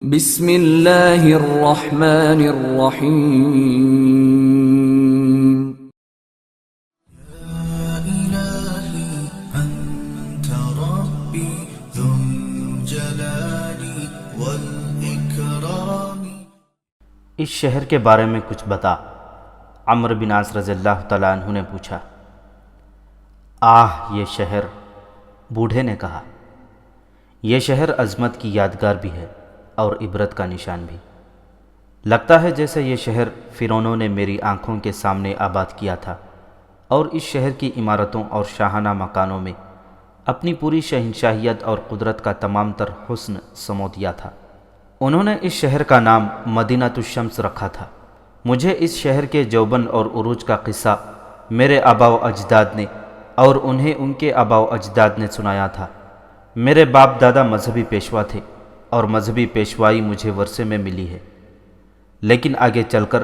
بسم اللہ الرحمن الرحیم۔ إلهي أنت ربي ذو الجلال والإكرام۔ اس شہر کے بارے میں کچھ بتا۔ عمرو بن عاص رضی اللہ تعالیٰ عنہ نے پوچھا۔ یہ شہر، بوڑھے نے کہا، یہ شہر عظمت کی یادگار بھی ہے اور عبرت کا نشان بھی۔ لگتا ہے جیسے یہ شہر فرعونوں نے میری آنکھوں کے سامنے آباد کیا تھا، اور اس شہر کی عمارتوں اور شاہانہ مکانوں میں اپنی پوری شہنشاہیت اور قدرت کا تمام تر حسن سمو دیا تھا۔ انہوں نے اس شہر کا نام مدینۃ الشمس رکھا تھا۔ مجھے اس شہر کے جوبن اور عروج کا قصہ میرے آبا و اجداد نے اور انہیں ان کے آبا و اجداد نے سنایا تھا۔ میرے باپ دادا مذہبی پیشوا تھے اور مذہبی پیشوائی مجھے ورثے میں ملی ہے، لیکن آگے چل کر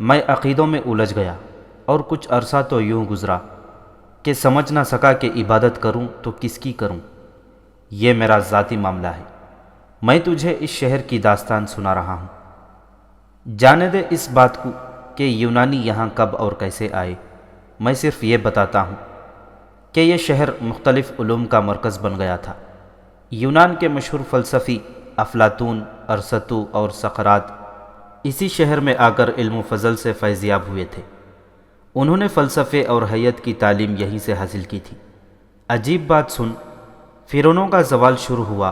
میں عقیدوں میں الجھ گیا اور کچھ عرصہ تو یوں گزرا کہ سمجھ نہ سکا کہ عبادت کروں تو کس کی کروں۔ یہ میرا ذاتی معاملہ ہے، میں تجھے اس شہر کی داستان سنا رہا ہوں۔ جانے دے اس بات کو کہ یونانی یہاں کب اور کیسے آئے، میں صرف یہ بتاتا ہوں کہ یہ شہر مختلف علوم کا مرکز بن گیا تھا۔ یونان کے مشہور فلسفی افلاطون، ارسطو اور سقراط اسی شہر میں آ کر علم و فضل سے فیضیاب ہوئے تھے۔ انہوں نے فلسفے اور حیت کی تعلیم یہیں سے حاصل کی تھی۔ عجیب بات سن، فرعونوں کا زوال شروع ہوا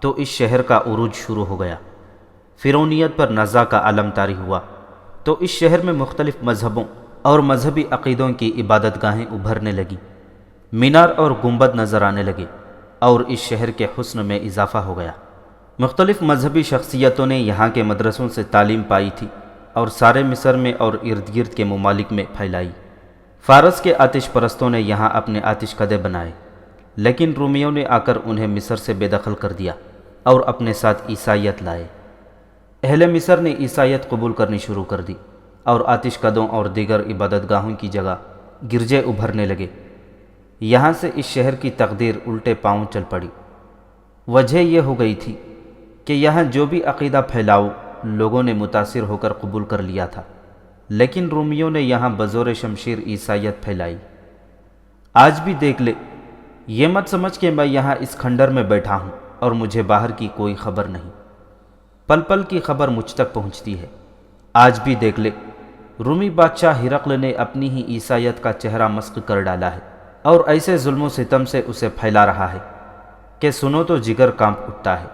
تو اس شہر کا عروج شروع ہو گیا۔ فرعونیت پر نزاع کا عالم طاری ہوا تو اس شہر میں مختلف مذہبوں اور مذہبی عقیدوں کی عبادت گاہیں ابھرنے لگیں، مینار اور گنبد نظر آنے لگے اور اس شہر کے حسن میں اضافہ ہو گیا۔ مختلف مذہبی شخصیتوں نے یہاں کے مدرسوں سے تعلیم پائی تھی اور سارے مصر میں اور ارد گرد کے ممالک میں پھیلائی۔ فارس کے آتش پرستوں نے یہاں اپنے آتش کدے بنائے، لیکن رومیوں نے آ کر انہیں مصر سے بے دخل کر دیا اور اپنے ساتھ عیسائیت لائے۔ اہل مصر نے عیسائیت قبول کرنی شروع کر دی اور آتش کدوں اور دیگر عبادت گاہوں کی جگہ گرجے ابھرنے لگے۔ یہاں سے اس شہر کی تقدیر الٹے پاؤں چل پڑی۔ وجہ یہ ہو گئی تھی کہ یہاں جو بھی عقیدہ پھیلاؤ لوگوں نے متاثر ہو کر قبول کر لیا تھا، لیکن رومیوں نے یہاں بزور شمشیر عیسائیت پھیلائی۔ آج بھی دیکھ لے، یہ مت سمجھ کہ میں یہاں اس کھنڈر میں بیٹھا ہوں اور مجھے باہر کی کوئی خبر نہیں۔ پل پل کی خبر مجھ تک پہنچتی ہے۔ آج بھی دیکھ لے، رومی بادشاہ ہرقل نے اپنی ہی عیسائیت کا چہرہ مسخ کر ڈالا ہے اور ایسے ظلم و ستم سے اسے پھیلا رہا ہے کہ سنو تو جگر کانپ اٹھتا ہے۔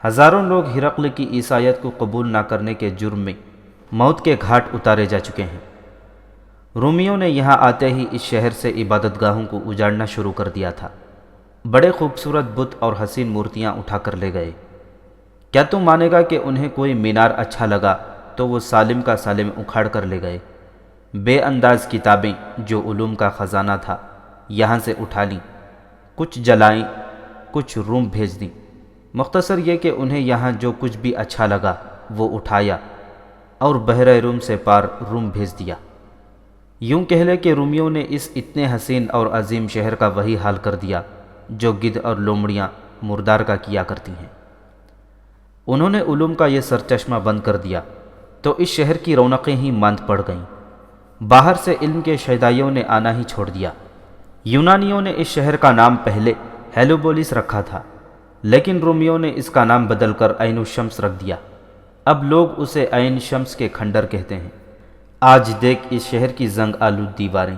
ہزاروں لوگ ہرقل کی عیسائیت کو قبول نہ کرنے کے جرم میں موت کے گھاٹ اتارے جا چکے ہیں۔ رومیوں نے یہاں آتے ہی اس شہر سے عبادت گاہوں کو اجاڑنا شروع کر دیا تھا۔ بڑے خوبصورت بت اور حسین مورتیاں اٹھا کر لے گئے۔ کیا تم مانے گا کہ انہیں کوئی مینار اچھا لگا تو وہ سالم کا سالم اکھاڑ کر لے گئے؟ بے انداز کتابیں جو علوم کا خزانہ تھا یہاں سے اٹھا لیں، کچھ جلائیں، کچھ روم بھیج دیں۔ مختصر یہ کہ انہیں یہاں جو کچھ بھی اچھا لگا وہ اٹھایا اور بحر روم سے پار روم بھیج دیا۔ یوں کہہ لے کہ رومیوں نے اس اتنے حسین اور عظیم شہر کا وہی حال کر دیا جو گدھ اور لومڑیاں مردار کا کیا کرتی ہیں۔ انہوں نے علوم کا یہ سرچشمہ بند کر دیا تو اس شہر کی رونقیں ہی ماند پڑ گئیں۔ باہر سے علم کے شیدائیوں نے آنا ہی چھوڑ دیا۔ یونانیوں نے اس شہر کا نام پہلے ہیلوبولس رکھا تھا، لیکن رومیوں نے اس کا نام بدل کر عین الشمس رکھ دیا۔ اب لوگ اسے عین شمس کے کھنڈر کہتے ہیں۔ آج دیکھ اس شہر کی زنگ آلود دیواریں،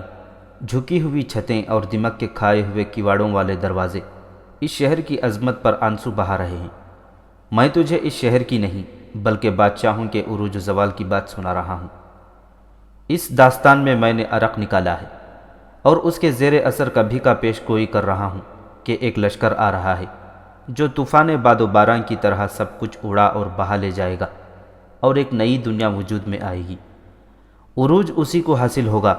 جھکی ہوئی چھتیں اور دمک کے کھائے ہوئے کیواڑوں والے دروازے اس شہر کی عظمت پر آنسو بہا رہے ہیں۔ میں تجھے اس شہر کی نہیں بلکہ بادشاہوں کے عروج و زوال کی بات سنا رہا ہوں۔ اس داستان میں نے عرق نکالا ہے اور اس کے زیر اثر کبھی کا پیش گوئی کر رہا ہوں کہ ایک لشکر آ رہا ہے جو طوفان باد و باران کی طرح سب کچھ اڑا اور بہا لے جائے گا اور ایک نئی دنیا وجود میں آئے گی۔ عروج اسی کو حاصل ہوگا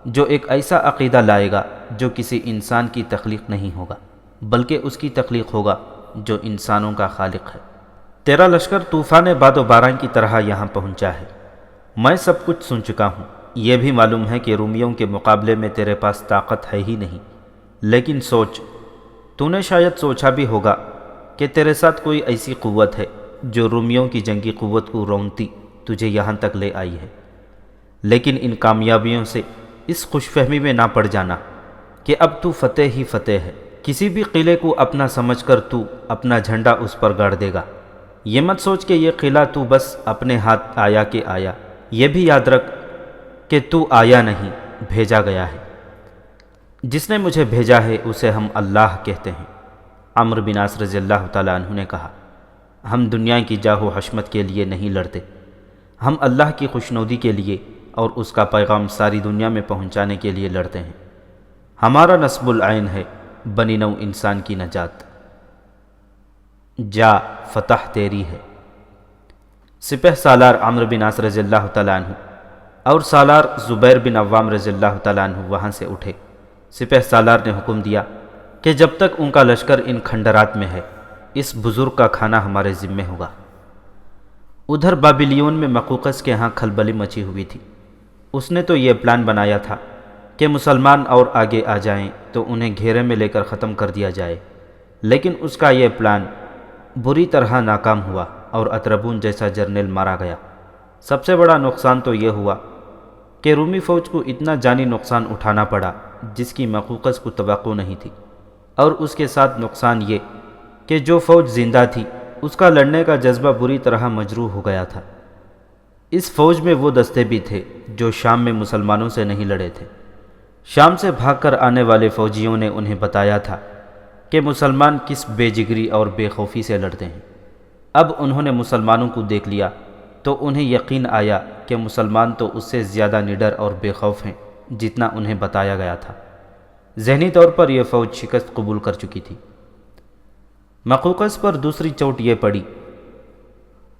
جو ایک ایسا عقیدہ لائے گا جو کسی انسان کی تخلیق نہیں ہوگا بلکہ اس کی تخلیق ہوگا جو انسانوں کا خالق ہے۔ تیرا لشکر طوفان باد و باران کی طرح یہاں پہنچا ہے۔ میں سب کچھ سن چکا ہوں۔ یہ بھی معلوم ہے کہ رومیوں کے مقابلے میں تیرے پاس طاقت ہے ہی نہیں، لیکن سوچ، تو نے شاید سوچا بھی ہوگا کہ تیرے ساتھ کوئی ایسی قوت ہے جو رومیوں کی جنگی قوت کو رونتی تجھے یہاں تک لے آئی ہے، لیکن ان کامیابیوں سے اس خوش فہمی میں نہ پڑ جانا کہ اب تو فتح ہی فتح ہے۔ کسی بھی قلعے کو اپنا سمجھ کر تو اپنا جھنڈا اس پر گاڑ دے گا۔ یہ مت سوچ کہ یہ قلعہ تو بس اپنے ہاتھ آیا کہ آیا، یہ بھی یاد رکھ کہ تو آیا نہیں، بھیجا گیا ہے۔ جس نے مجھے بھیجا ہے اسے ہم اللہ کہتے ہیں۔ عمرو بن عاص رضی اللہ تعالیٰ عنہ نے کہا، ہم دنیا کی جاہ و حشمت کے لیے نہیں لڑتے، ہم اللہ کی خوشنودی کے لیے اور اس کا پیغام ساری دنیا میں پہنچانے کے لیے لڑتے ہیں۔ ہمارا نصب العین ہے بنی نو انسان کی نجات۔ جا فتح تیری ہے۔ سپہ سالار عمرو بن عاص رضی اللہ تعالیٰ عنہ اور سالار زبیر بن عوام رضی اللہ تعالیٰ عنہ وہاں سے اٹھے۔ سپہ سالار نے حکم دیا کہ جب تک ان کا لشکر ان کھنڈرات میں ہے اس بزرگ کا کھانا ہمارے ذمے ہوگا۔ ادھر بابلیون میں مقوقس کے ہاں کھلبلی مچی ہوئی تھی۔ اس نے تو یہ پلان بنایا تھا کہ مسلمان اور آگے آ جائیں تو انہیں گھیرے میں لے کر ختم کر دیا جائے، لیکن اس کا یہ پلان بری طرح ناکام ہوا اور اطربون جیسا جرنیل مارا گیا۔ سب سے بڑا نقصان تو یہ ہوا کہ رومی فوج کو اتنا جانی نقصان اٹھانا پڑا جس کی مقوقس کو توقع نہیں تھی، اور اس کے ساتھ نقصان یہ کہ جو فوج زندہ تھی اس کا لڑنے کا جذبہ بری طرح مجروح ہو گیا تھا۔ اس فوج میں وہ دستے بھی تھے جو شام میں مسلمانوں سے نہیں لڑے تھے۔ شام سے بھاگ کر آنے والے فوجیوں نے انہیں بتایا تھا کہ مسلمان کس بے جگری اور بے خوفی سے لڑتے ہیں۔ اب انہوں نے مسلمانوں کو دیکھ لیا تو انہیں یقین آیا کہ مسلمان تو اس سے زیادہ نڈر اور بے خوف ہیں جتنا انہیں بتایا گیا تھا۔ ذہنی طور پر یہ فوج شکست قبول کر چکی تھی۔ مقوقس پر دوسری چوٹ یہ پڑی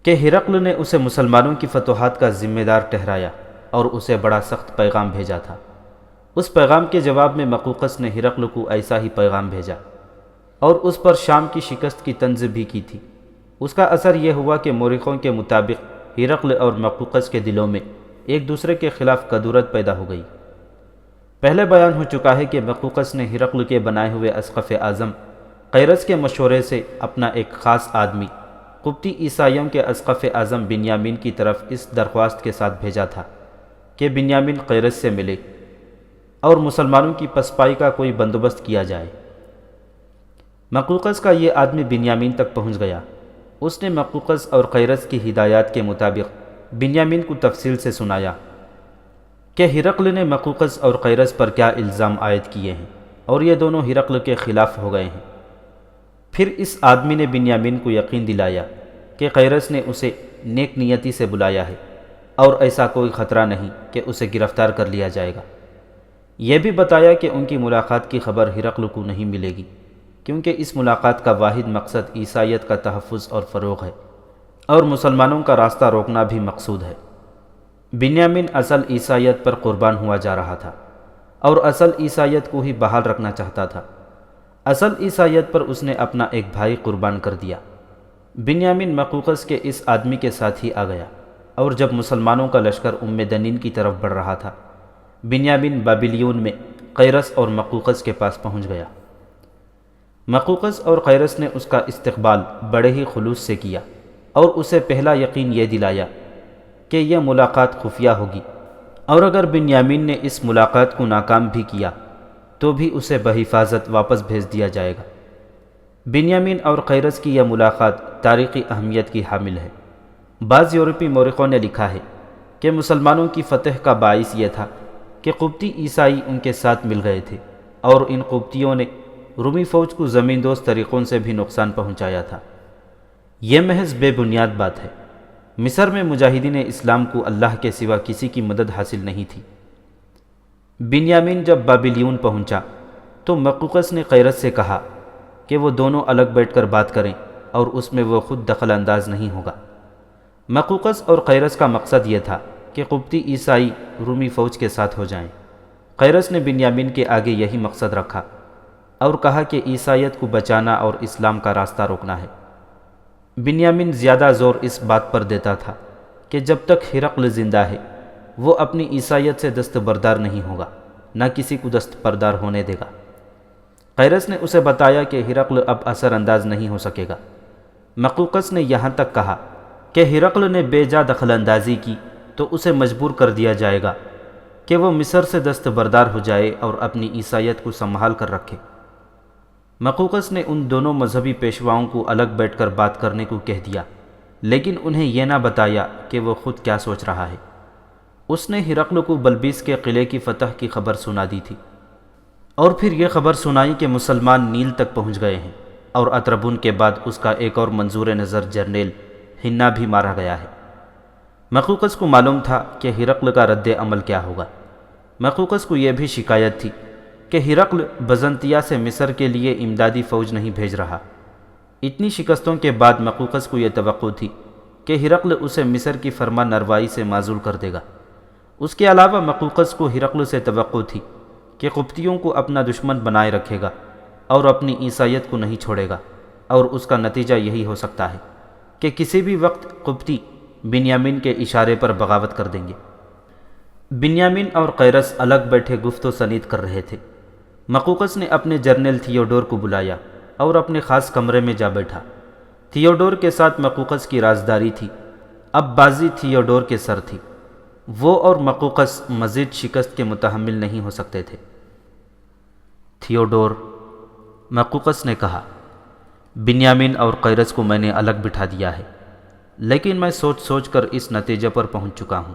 کہ ہرقل نے اسے مسلمانوں کی فتوحات کا ذمہ دار ٹھہرایا اور اسے بڑا سخت پیغام بھیجا تھا۔ اس پیغام کے جواب میں مقوقس نے ہرقل کو ایسا ہی پیغام بھیجا اور اس پر شام کی شکست کی طنز بھی کی تھی۔ اس کا اثر یہ ہوا کہ مورخوں کے مطابق ہرقل اور مقوقس کے دلوں میں ایک دوسرے کے خلاف کدورت پیدا ہو گئی۔ پہلے بیان ہو چکا ہے کہ مقوقس نے ہرقل کے بنائے ہوئے اسقف اعظم قیرس کے مشورے سے اپنا ایک خاص آدمی قبطی عیسائیوں کے اسقف اعظم بنیامین کی طرف اس درخواست کے ساتھ بھیجا تھا کہ بنیامین قیرس سے ملے اور مسلمانوں کی پسپائی کا کوئی بندوبست کیا جائے۔ مقوقس کا یہ آدمی بنیامین تک پہنچ گیا۔ اس نے مقوقس اور قیرس کی ہدایات کے مطابق بنیامین کو تفصیل سے سنایا کہ ہرقل نے مقوقس اور قیرس پر کیا الزام عائد کیے ہیں، اور یہ دونوں ہرقل کے خلاف ہو گئے ہیں۔ پھر اس آدمی نے بنیامین کو یقین دلایا کہ قیرس نے اسے نیک نیتی سے بلایا ہے اور ایسا کوئی خطرہ نہیں کہ اسے گرفتار کر لیا جائے گا۔ یہ بھی بتایا کہ ان کی ملاقات کی خبر ہرقل کو نہیں ملے گی، کیونکہ اس ملاقات کا واحد مقصد عیسائیت کا تحفظ اور فروغ ہے، اور مسلمانوں کا راستہ روکنا بھی مقصود ہے۔ بنیامین اصل عیسائیت پر قربان ہوا جا رہا تھا اور اصل عیسائیت کو ہی بحال رکھنا چاہتا تھا۔ اصل عیسائیت پر اس نے اپنا ایک بھائی قربان کر دیا۔ بنیامین مقوقس کے اس آدمی کے ساتھ ہی آ گیا، اور جب مسلمانوں کا لشکر دنین کی طرف بڑھ رہا تھا، بنیامین بابلیون میں قیرس اور مقوقس کے پاس پہنچ گیا۔ مقوقس اور قیرس نے اس کا استقبال بڑے ہی خلوص سے کیا اور اسے پہلا یقین یہ دلایا کہ یہ ملاقات خفیہ ہوگی، اور اگر بنیامین نے اس ملاقات کو ناکام بھی کیا تو بھی اسے بحفاظت واپس بھیج دیا جائے گا۔ بنیامین اور قیرس کی یہ ملاقات تاریخی اہمیت کی حامل ہے۔ بعض یورپی مورخوں نے لکھا ہے کہ مسلمانوں کی فتح کا باعث یہ تھا کہ قبطی عیسائی ان کے ساتھ مل گئے تھے، اور ان قبطیوں نے رومی فوج کو زمین دوز طریقوں سے بھی نقصان پہنچایا تھا۔ یہ محض بے بنیاد بات ہے۔ مصر میں مجاہدین اسلام کو اللہ کے سوا کسی کی مدد حاصل نہیں تھی۔ بنیامین جب بابلیون پہنچا تو مقوقس نے قیرس سے کہا کہ وہ دونوں الگ بیٹھ کر بات کریں اور اس میں وہ خود دخل انداز نہیں ہوگا۔ مقوقس اور قیرس کا مقصد یہ تھا کہ قبطی عیسائی رومی فوج کے ساتھ ہو جائیں۔ قیرس نے بنیامین کے آگے یہی مقصد رکھا اور کہا کہ عیسائیت کو بچانا اور اسلام کا راستہ روکنا ہے۔ بنیامین زیادہ زور اس بات پر دیتا تھا کہ جب تک ہرقل زندہ ہے وہ اپنی عیسائیت سے دستبردار نہیں ہوگا، نہ کسی کو دستبردار ہونے دے گا۔ قیرس نے اسے بتایا کہ ہرقل اب اثر انداز نہیں ہو سکے گا، مقوقس نے یہاں تک کہا کہ ہرقل نے بے جا دخل اندازی کی تو اسے مجبور کر دیا جائے گا کہ وہ مصر سے دستبردار ہو جائے اور اپنی عیسائیت کو سنبھال کر رکھے۔ مقوقس نے ان دونوں مذہبی پیشواؤں کو الگ بیٹھ کر بات کرنے کو کہہ دیا، لیکن انہیں یہ نہ بتایا کہ وہ خود کیا سوچ رہا ہے۔ اس نے ہرقل کو بلبیس کے قلعے کی فتح کی خبر سنا دی تھی، اور پھر یہ خبر سنائی کہ مسلمان نیل تک پہنچ گئے ہیں، اور اطربون کے بعد اس کا ایک اور منظور نظر جرنیل ہنا بھی مارا گیا ہے۔ مقوقس کو معلوم تھا کہ ہرقل کا رد عمل کیا ہوگا۔ مقوقس کو یہ بھی شکایت تھی کہ ہرقل بزنطیہ سے مصر کے لیے امدادی فوج نہیں بھیج رہا۔ اتنی شکستوں کے بعد مقوقس کو یہ توقع تھی کہ ہرقل اسے مصر کی فرما نروائی سے معزول کر دے گا۔ اس کے علاوہ مقوقس کو ہرقل سے توقع تھی کہ قبطیوں کو اپنا دشمن بنائے رکھے گا اور اپنی عیسائیت کو نہیں چھوڑے گا، اور اس کا نتیجہ یہی ہو سکتا ہے کہ کسی بھی وقت قبطی بنیامین کے اشارے پر بغاوت کر دیں گے۔ بنیامین اور قیرس الگ بیٹھے گفت و شنید کر رہے تھے۔ مقوقس نے اپنے جرنیل تھیوڈور کو بلایا اور اپنے خاص کمرے میں جا بیٹھا۔ تھیوڈور کے ساتھ مقوقس کی رازداری تھی، اب بازی تھیوڈور کے سر تھی۔ وہ اور مقوقس مزید شکست کے متحمل نہیں ہو سکتے تھے۔ تھیوڈور، مقوقس نے کہا، بنیامین اور قیرس کو میں نے الگ بٹھا دیا ہے، لیکن میں سوچ سوچ کر اس نتیجے پر پہنچ چکا ہوں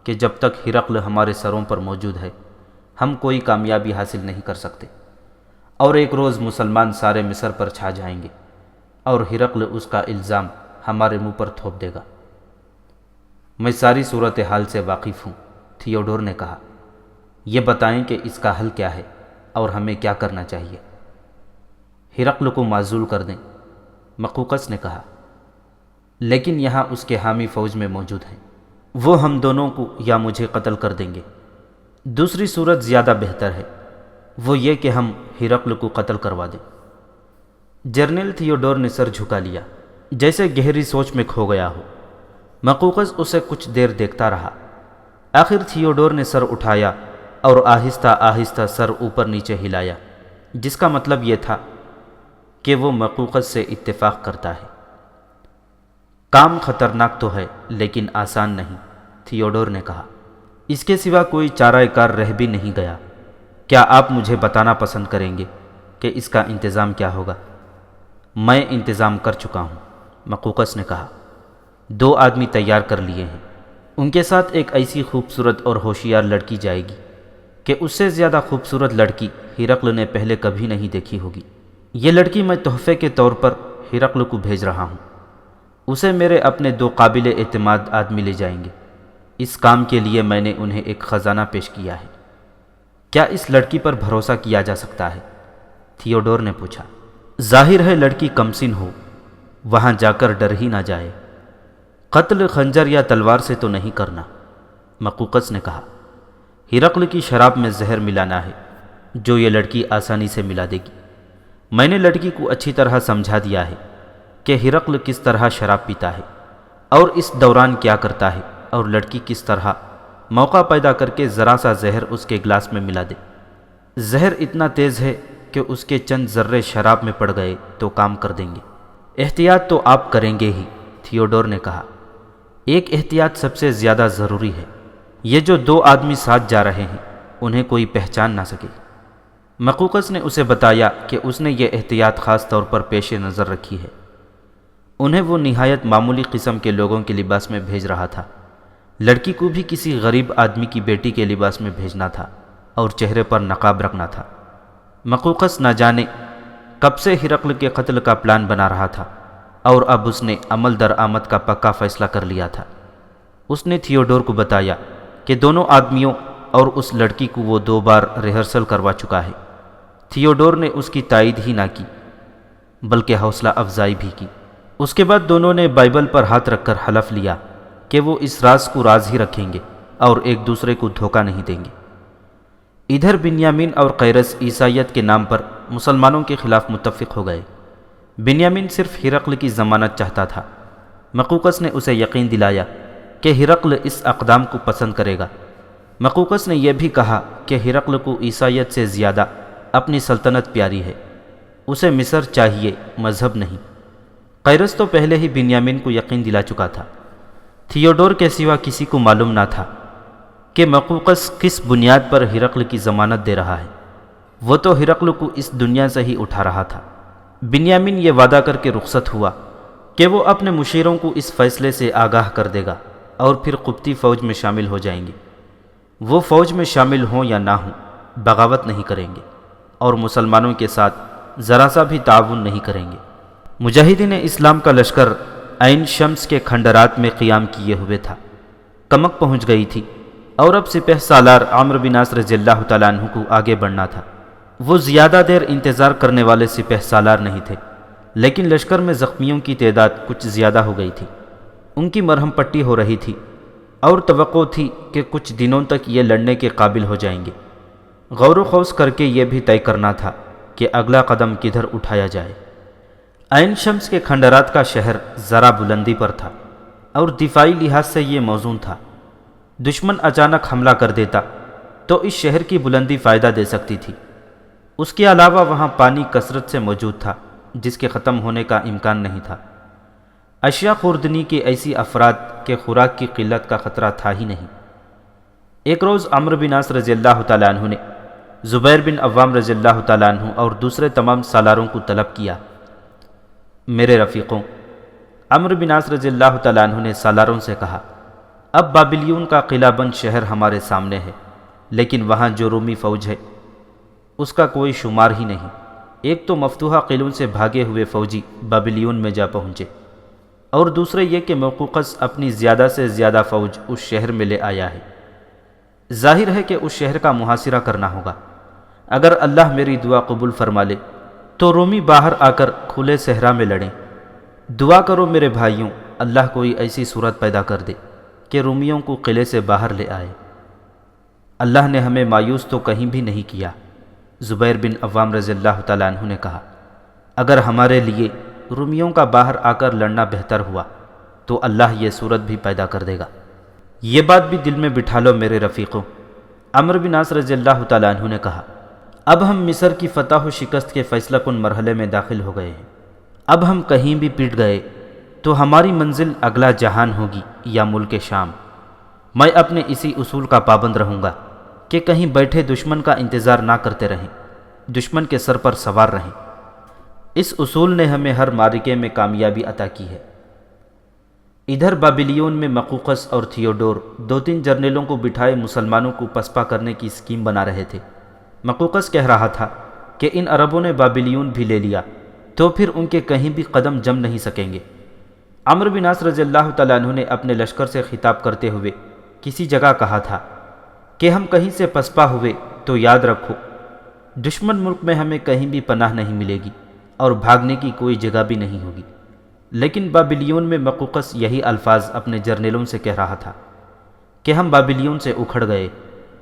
کہ جب تک ہرقل ہمارے سروں پر موجود ہے ہم کوئی کامیابی حاصل نہیں کر سکتے، اور ایک روز مسلمان سارے مصر پر چھا جائیں گے اور ہرقل اس کا الزام ہمارے منہ پر تھوپ دے گا۔ میں ساری صورتحال سے واقف ہوں، تھیوڈور نے کہا۔ یہ بتائیں کہ اس کا حل کیا ہے اور ہمیں کیا کرنا چاہیے۔ ہرقل کو معزول کر دیں، مقوقس نے کہا، لیکن یہاں اس کے حامی فوج میں موجود ہیں، وہ ہم دونوں کو یا مجھے قتل کر دیں گے۔ دوسری صورت زیادہ بہتر ہے، وہ یہ کہ ہم ہرقل کو قتل کروا دیں۔ جرنیل تھیوڈور نے سر جھکا لیا، جیسے گہری سوچ میں کھو گیا ہو۔ مقوقس اسے کچھ دیر دیکھتا رہا۔ آخر تھیوڈور نے سر اٹھایا اور آہستہ آہستہ سر اوپر نیچے ہلایا، جس کا مطلب یہ تھا کہ وہ مقوقس سے اتفاق کرتا ہے۔ کام خطرناک تو ہے لیکن آسان نہیں، تھیوڈور نے کہا۔ اس کے سوا کوئی چارہ کار رہ بھی نہیں گیا۔ کیا آپ مجھے بتانا پسند کریں گے کہ اس کا انتظام کیا ہوگا؟ میں انتظام کر چکا ہوں، مقوقس نے کہا۔ 2 آدمی تیار کر لیے ہیں، ان کے ساتھ ایک ایسی خوبصورت اور ہوشیار لڑکی جائے گی کہ اس سے زیادہ خوبصورت لڑکی ہرقل نے پہلے کبھی نہیں دیکھی ہوگی۔ یہ لڑکی میں تحفے کے طور پر ہرقل کو بھیج رہا ہوں، اسے میرے اپنے 2 قابل اعتماد آدمی لے جائیں گے۔ اس کام کے لیے میں نے انہیں ایک خزانہ پیش کیا ہے۔ کیا اس لڑکی پر بھروسہ کیا جا سکتا ہے؟ تھیوڈور نے پوچھا۔ ظاہر ہے لڑکی کمسن ہو، وہاں جا کر ڈر ہی نہ جائے۔ قتل خنجر یا تلوار سے تو نہیں کرنا، مقوقس نے کہا۔ ہرقل کی شراب میں زہر ملانا ہے جو یہ لڑکی آسانی سے ملا دے گی۔ میں نے لڑکی کو اچھی طرح سمجھا دیا ہے کہ ہرقل کس طرح شراب پیتا ہے اور اس دوران کیا کرتا ہے، اور لڑکی کس طرح موقع پیدا کر کے ذرا سا زہر اس کے گلاس میں ملا دے۔ زہر اتنا تیز ہے کہ اس کے چند ذرے شراب میں پڑ گئے تو کام کر دیں گے۔ احتیاط تو آپ کریں گے ہی، تھیوڈور نے کہا۔ ایک احتیاط سب سے زیادہ ضروری ہے، یہ جو 2 آدمی ساتھ جا رہے ہیں انہیں کوئی پہچان نہ سکے۔ مقوقس نے اسے بتایا کہ اس نے یہ احتیاط خاص طور پر پیش نظر رکھی ہے۔ انہیں وہ نہایت معمولی قسم کے لوگوں کے لباس میں بھیج رہا تھا۔ لڑکی کو بھی کسی غریب آدمی کی بیٹی کے لباس میں بھیجنا تھا اور چہرے پر نقاب رکھنا تھا۔ مقوقس نہ جانے کب سے ہرقل کے قتل کا پلان بنا رہا تھا، اور اب اس نے عمل درآمد کا پکا فیصلہ کر لیا تھا۔ اس نے تھیوڈور کو بتایا کہ دونوں آدمیوں اور اس لڑکی کو وہ 2 بار ریہرسل کروا چکا ہے۔ تھیوڈور نے اس کی تائید ہی نہ کی بلکہ حوصلہ افزائی بھی کی۔ اس کے بعد دونوں نے بائبل پر ہاتھ رکھ کر حلف لیا کہ وہ اس راز کو راز ہی رکھیں گے اور ایک دوسرے کو دھوکہ نہیں دیں گے۔ ادھر بنیامین اور قیرس عیسائیت کے نام پر مسلمانوں کے خلاف متفق ہو گئے۔ بنیامین صرف ہرقل کی ضمانت چاہتا تھا۔ مقوقس نے اسے یقین دلایا کہ ہرقل اس اقدام کو پسند کرے گا۔ مقوقس نے یہ بھی کہا کہ ہرقل کو عیسائیت سے زیادہ اپنی سلطنت پیاری ہے، اسے مصر چاہیے، مذہب نہیں۔ قیرس تو پہلے ہی بنیامین کو یقین دلا چکا تھا۔ تھیوڈور کے سوا کسی کو معلوم نہ تھا کہ مقوقس کس بنیاد پر ہرقل کی ضمانت دے رہا ہے۔ وہ تو ہرقل کو اس دنیا سے ہی اٹھا رہا تھا۔ بنیامین یہ وعدہ کر کے رخصت ہوا کہ وہ اپنے مشیروں کو اس فیصلے سے آگاہ کر دے گا اور پھر قبطی فوج میں شامل ہو جائیں گے۔ وہ فوج میں شامل ہوں یا نہ ہوں، بغاوت نہیں کریں گے اور مسلمانوں کے ساتھ ذرا سا بھی تعاون نہیں کریں گے۔ مجاہدین اسلام کا لشکر عین شمس کے کھنڈرات میں قیام کیے ہوئے تھا۔ کمک پہنچ گئی تھی اور اب سپہ سالار عمرو بن عاص رضی اللہ تعالیٰ عنہ کو آگے بڑھنا تھا۔ وہ زیادہ دیر انتظار کرنے والے سپہ سالار نہیں تھے، لیکن لشکر میں زخمیوں کی تعداد کچھ زیادہ ہو گئی تھی۔ ان کی مرہم پٹی ہو رہی تھی اور توقع تھی کہ کچھ دنوں تک یہ لڑنے کے قابل ہو جائیں گے۔ غور و خوض کر کے یہ بھی طے کرنا تھا کہ اگلا قدم کدھر اٹھایا جائے۔ عین شمس کے کھنڈرات کا شہر ذرا بلندی پر تھا اور دفاعی لحاظ سے یہ موزون تھا۔ دشمن اچانک حملہ کر دیتا تو اس شہر کی بلندی فائدہ دے سکتی تھی۔ اس کے علاوہ وہاں پانی کثرت سے موجود تھا جس کے ختم ہونے کا امکان نہیں تھا۔ اشیاء خوردنی کے ایسی افراد کے خوراک کی قلت کا خطرہ تھا ہی نہیں۔ ایک روز عمرو بن عاص رضی اللہ تعالیٰ عنہ نے زبیر بن عوام رضی اللہ تعالیٰ عنہ اور دوسرے تمام سالاروں کو طلب کیا۔ میرے رفیقوں، عمرو بن عاص رضی اللہ تعالیٰ عنہ نے سالاروں سے کہا، اب بابلیون کا قلعہ بند شہر ہمارے سامنے ہے، لیکن وہاں جو رومی فوج ہے اس کا کوئی شمار ہی نہیں۔ ایک تو مفتوحہ قلعوں سے بھاگے ہوئے فوجی بابلیون میں جا پہنچے، اور دوسرے یہ کہ مقوقس اپنی زیادہ سے زیادہ فوج اس شہر میں لے آیا ہے۔ ظاہر ہے کہ اس شہر کا محاصرہ کرنا ہوگا۔ اگر اللہ میری دعا قبول فرما لے تو رومی باہر آ کر کھلے صحرا میں لڑیں۔ دعا کرو میرے بھائیوں، اللہ کوئی ایسی صورت پیدا کر دے کہ رومیوں کو قلعے سے باہر لے آئے۔ اللہ نے ہمیں مایوس تو کہیں بھی نہیں کیا۔ زبیر بن عوام رضی اللہ تعالیٰ عنہ نے کہا، اگر ہمارے لیے رومیوں کا باہر آ کر لڑنا بہتر ہوا تو اللہ یہ صورت بھی پیدا کر دے گا۔ یہ بات بھی دل میں بٹھا لو میرے رفیقوں۔ عمرو بن عاص رضی اللہ تعالیٰ عنہ نے کہا، اب ہم مصر کی فتح و شکست کے فیصلہ کن مرحلے میں داخل ہو گئے ہیں۔ اب ہم کہیں بھی پٹ گئے تو ہماری منزل اگلا جہان ہوگی یا ملک شام۔ میں اپنے اسی اصول کا پابند رہوں گا کہ کہیں بیٹھے دشمن کا انتظار نہ کرتے رہیں، دشمن کے سر پر سوار رہیں۔ اس اصول نے ہمیں ہر معرکے میں کامیابی عطا کی ہے۔ ادھر بابلیون میں مقوقس اور تھیوڈور 2-3 جرنیلوں کو بٹھائے مسلمانوں کو پسپا کرنے کی اسکیم بنا رہے تھے۔ مقوقس کہہ رہا تھا کہ ان عربوں نے بابلیون بھی لے لیا تو پھر ان کے کہیں بھی قدم جم نہیں سکیں گے۔ عمرو بن عاص رضی اللہ تعالیٰ عنہ نے اپنے لشکر سے خطاب کرتے ہوئے کسی جگہ کہا تھا کہ ہم کہیں سے پسپا ہوئے تو یاد رکھو، دشمن ملک میں ہمیں کہیں بھی پناہ نہیں ملے گی اور بھاگنے کی کوئی جگہ بھی نہیں ہوگی۔ لیکن بابلیون میں مقوقس یہی الفاظ اپنے جرنیلوں سے کہہ رہا تھا کہ ہم بابلیون سے اکھڑ گئے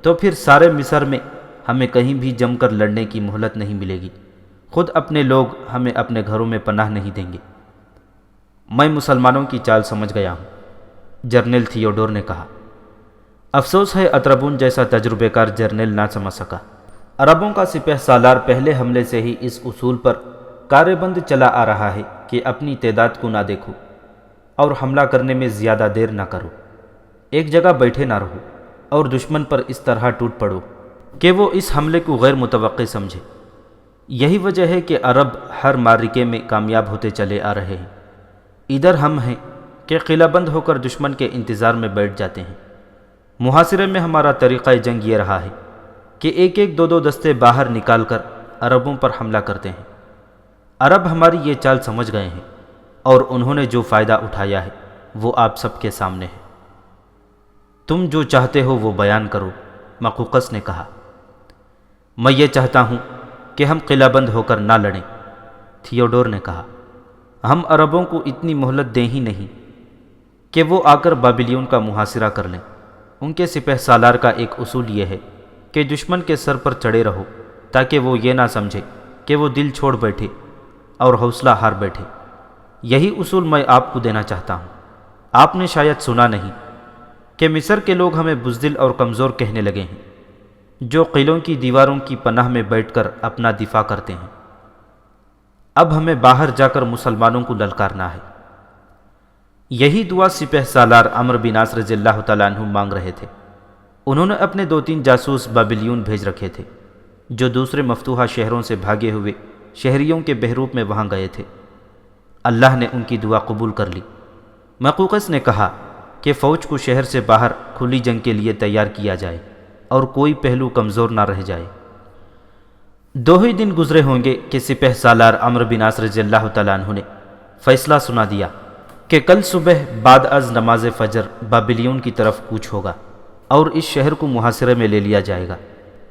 تو پھر سارے مصر میں ہمیں کہیں بھی جم کر لڑنے کی مہلت نہیں ملے گی، خود اپنے لوگ ہمیں اپنے گھروں میں پناہ نہیں دیں گے۔ میں مسلمانوں کی چال سمجھ گیا ہوں، جرنیل تھیوڈور نے کہا۔ افسوس ہے اتربون جیسا تجربہ کار جرنیل نہ سمجھ سکا۔ عربوں کا سپہ سالار پہلے حملے سے ہی اس اصول پر کارے بند چلا آ رہا ہے کہ اپنی تعداد کو نہ دیکھو اور حملہ کرنے میں زیادہ دیر نہ کرو، ایک جگہ بیٹھے نہ رہو اور دشمن پر اس طرح ٹوٹ پڑو کہ وہ اس حملے کو غیر متوقع سمجھے۔ یہی وجہ ہے کہ عرب ہر معرکے میں کامیاب ہوتے چلے آ رہے ہیں۔ ادھر ہم ہیں کہ قلعہ بند ہو کر دشمن کے انتظار میں بیٹھ جاتے ہیں۔ محاصرے میں ہمارا طریقہ جنگ یہ رہا ہے کہ ایک ایک 2-2 دستے باہر نکال کر عربوں پر حملہ کرتے ہیں۔ عرب ہماری یہ چال سمجھ گئے ہیں اور انہوں نے جو فائدہ اٹھایا ہے وہ آپ سب کے سامنے ہے۔ تم جو چاہتے ہو وہ بیان کرو، مقوقس نے کہا۔ میں یہ چاہتا ہوں کہ ہم قلعہ بند ہو کر نہ لڑیں، تھیوڈور نے کہا۔ ہم عربوں کو اتنی مہلت دیں ہی نہیں کہ وہ آ کر بابلیون کا محاصرہ کر لیں۔ ان کے سپہ سالار کا ایک اصول یہ ہے کہ دشمن کے سر پر چڑھے رہو تاکہ وہ یہ نہ سمجھے کہ وہ دل چھوڑ بیٹھے اور حوصلہ ہار بیٹھے۔ یہی اصول میں آپ کو دینا چاہتا ہوں۔ آپ نے شاید سنا نہیں کہ مصر کے لوگ ہمیں بزدل اور کمزور کہنے لگے ہیں، جو قلعوں کی دیواروں کی پناہ میں بیٹھ کر اپنا دفاع کرتے ہیں۔ اب ہمیں باہر جا کر مسلمانوں کو للکارنا ہے۔ یہی دعا سپہ سالار عمرو بن عاص رضی اللہ تعالیٰ عنہ مانگ رہے تھے۔ انہوں نے اپنے 2-3 جاسوس بابلیون بھیج رکھے تھے جو دوسرے مفتوحہ شہروں سے بھاگے ہوئے شہریوں کے بحروپ میں وہاں گئے تھے۔ اللہ نے ان کی دعا قبول کر لی۔ مقوقس نے کہا کہ فوج کو شہر سے باہر کھلی جنگ کے لیے تیار کیا جائے اور کوئی پہلو کمزور نہ رہ جائے۔ 2 ہی دن گزرے ہوں گے کہ سپہ سالار عمرو بن عاص رضی اللہ تعالیٰ عنہ نے فیصلہ سنا دیا کہ کل صبح بعد از نماز فجر بابلیون کی طرف کوچ ہوگا اور اس شہر کو محاصرے میں لے لیا جائے گا۔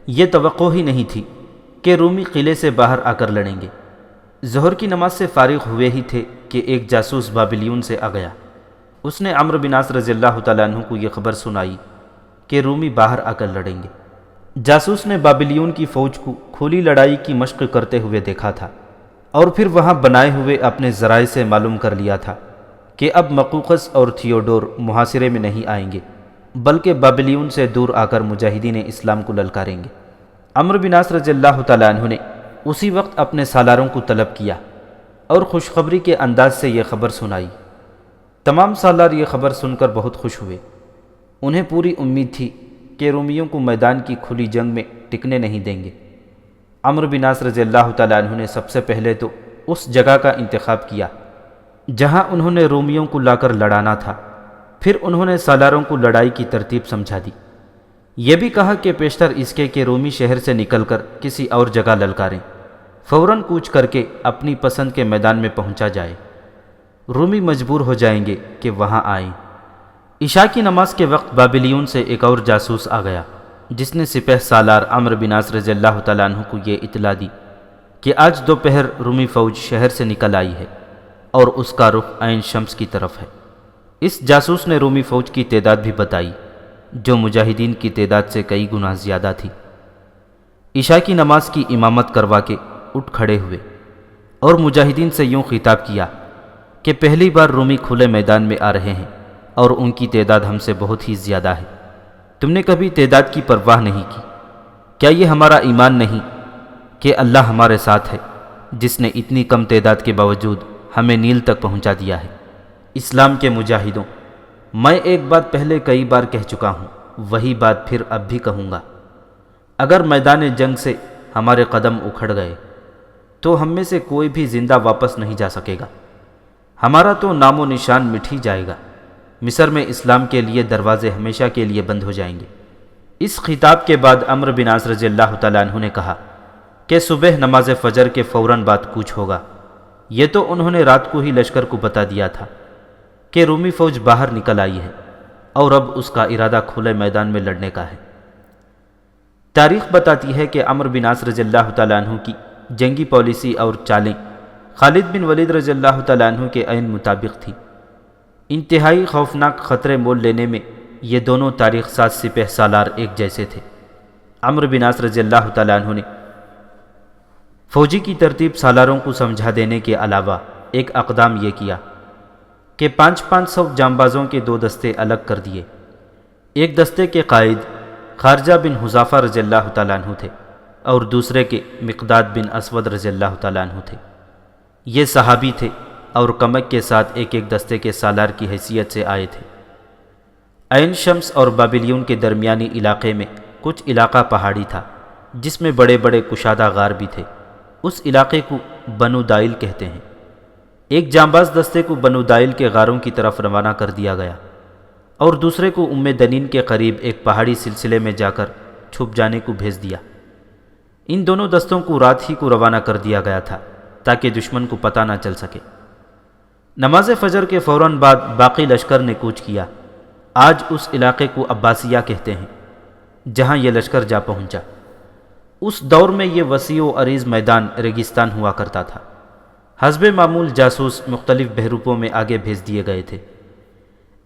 یہ توقع ہی نہیں تھی کہ رومی قلعے سے باہر آ کر لڑیں گے۔ ظہر کی نماز سے فارغ ہوئے ہی تھے کہ ایک جاسوس بابلیون سے آ گیا۔ اس نے عمرو بن عاص رضی اللہ تعالیٰ عنہ کو یہ خبر سنائی کہ رومی باہر آ کر لڑیں گے۔ جاسوس نے بابلیون کی فوج کو کھلی لڑائی کی مشق کرتے ہوئے دیکھا تھا اور پھر وہاں بنائے ہوئے اپنے ذرائع سے معلوم کر لیا تھا کہ اب مقوقس اور تھیوڈور محاصرے میں نہیں آئیں گے بلکہ بابلیون سے دور آ کر مجاہدین اسلام کو للکاریں گے۔ عمرو بن عاص رضی اللہ تعالیٰ عنہ نے اسی وقت اپنے سالاروں کو طلب کیا اور خوشخبری کے انداز سے یہ خبر سنائی۔ تمام سالار یہ خبر سن کر بہت خوش ہوئے۔ انہیں پوری امید تھی کہ رومیوں کو میدان کی کھلی جنگ میں ٹکنے نہیں دیں گے۔ عمرو بن عاص رضی اللہ تعالیٰ عنہ نے سب سے پہلے تو اس جگہ کا انتخاب کیا جہاں انہوں نے رومیوں کو لا کر لڑانا تھا۔ پھر انہوں نے سالاروں کو لڑائی کی ترتیب سمجھا دی۔ یہ بھی کہا کہ پیشتر اس کے کہ رومی شہر سے نکل کر کسی اور جگہ للکاریں، فوراً کوچ کر کے اپنی پسند کے میدان میں پہنچا جائے۔ رومی مجبور ہو جائیں گے کہ وہاں آئیں۔ عشاء کی نماز کے وقت بابلیون سے ایک اور جاسوس آ گیا جس نے سپہ سالار عمرو بن عاص رضی اللہ تعالیٰ عنہ کو یہ اطلاع دی کہ آج دوپہر رومی فوج شہر سے نکل آئی ہے اور اس کا رخ عین شمس کی طرف ہے۔ اس جاسوس نے رومی فوج کی تعداد بھی بتائی جو مجاہدین کی تعداد سے کئی گنا زیادہ تھی۔ عشاء کی نماز کی امامت کروا کے اٹھ کھڑے ہوئے اور مجاہدین سے یوں خطاب کیا کہ پہلی بار رومی کھلے میدان میں آ رہے ہیں اور ان کی تعداد ہم سے بہت ہی زیادہ ہے۔ تم نے کبھی تعداد کی پرواہ نہیں کی۔ کیا یہ ہمارا ایمان نہیں کہ اللہ ہمارے ساتھ ہے جس نے اتنی کم تعداد کے باوجود ہمیں نیل تک پہنچا دیا ہے؟ اسلام کے مجاہدوں، میں ایک بات پہلے کئی بار کہہ چکا ہوں، وہی بات پھر اب بھی کہوں گا۔ اگر میدان جنگ سے ہمارے قدم اکھڑ گئے تو ہم میں سے کوئی بھی زندہ واپس نہیں جا سکے گا۔ ہمارا تو نام و نشان مٹ ہی جائے گا۔ مصر میں اسلام کے لیے دروازے ہمیشہ کے لیے بند ہو جائیں گے۔ اس خطاب کے بعد عمرو بن عاص رضی اللہ تعالیٰ عنہ نے کہا کہ صبح نماز فجر کے فوراً بعد کوچ ہوگا۔ یہ تو انہوں نے رات کو ہی لشکر کو بتا دیا تھا کہ رومی فوج باہر نکل آئی ہے اور اب اس کا ارادہ کھلے میدان میں لڑنے کا ہے۔ تاریخ بتاتی ہے کہ عمرو بن عاص رضی اللہ تعالیٰ عنہ کی جنگی پالیسی اور چالیں خالد بن ولید رضی اللہ تعالیٰ عنہ کے عین مطابق تھی۔ انتہائی خوفناک خطرے مول لینے میں یہ دونوں تاریخ ساز سپہ سالار ایک جیسے تھے۔ عمرو بن عاص رضی اللہ تعالیٰ عنہ نے فوجی کی ترتیب سالاروں کو سمجھا دینے کے علاوہ ایک اقدام یہ کیا کہ 500 جانبازوں کے 2 دستے الگ کر دیے۔ ایک دستے کے قائد خارجہ بن حذافہ رضی اللہ تعالیٰ عنہ تھے اور دوسرے کے مقداد بن اسود رضی اللہ تعالیٰ عنہ تھے۔ یہ صحابی تھے اور کمک کے ساتھ ایک ایک دستے کے سالار کی حیثیت سے آئے تھے۔ عین شمس اور بابلیون کے درمیانی علاقے میں کچھ علاقہ پہاڑی تھا جس میں بڑے بڑے کشادہ غار بھی تھے۔ اس علاقے کو بنو دائل کہتے ہیں۔ ایک جانباز دستے کو بنو دائل کے غاروں کی طرف روانہ کر دیا گیا اور دوسرے کو دنین کے قریب ایک پہاڑی سلسلے میں جا کر چھپ جانے کو بھیج دیا۔ ان دونوں دستوں کو رات ہی کو روانہ کر دیا گیا تھا تاکہ دشمن کو پتہ نہ چل سکے۔ نماز فجر کے فوراً بعد باقی لشکر نے کوچ کیا۔ آج اس علاقے کو عباسیہ کہتے ہیں جہاں یہ لشکر جا پہنچا۔ اس دور میں یہ وسیع و عریض میدان ریگستان ہوا کرتا تھا۔ حسب معمول جاسوس مختلف بحروپوں میں آگے بھیج دیے گئے تھے۔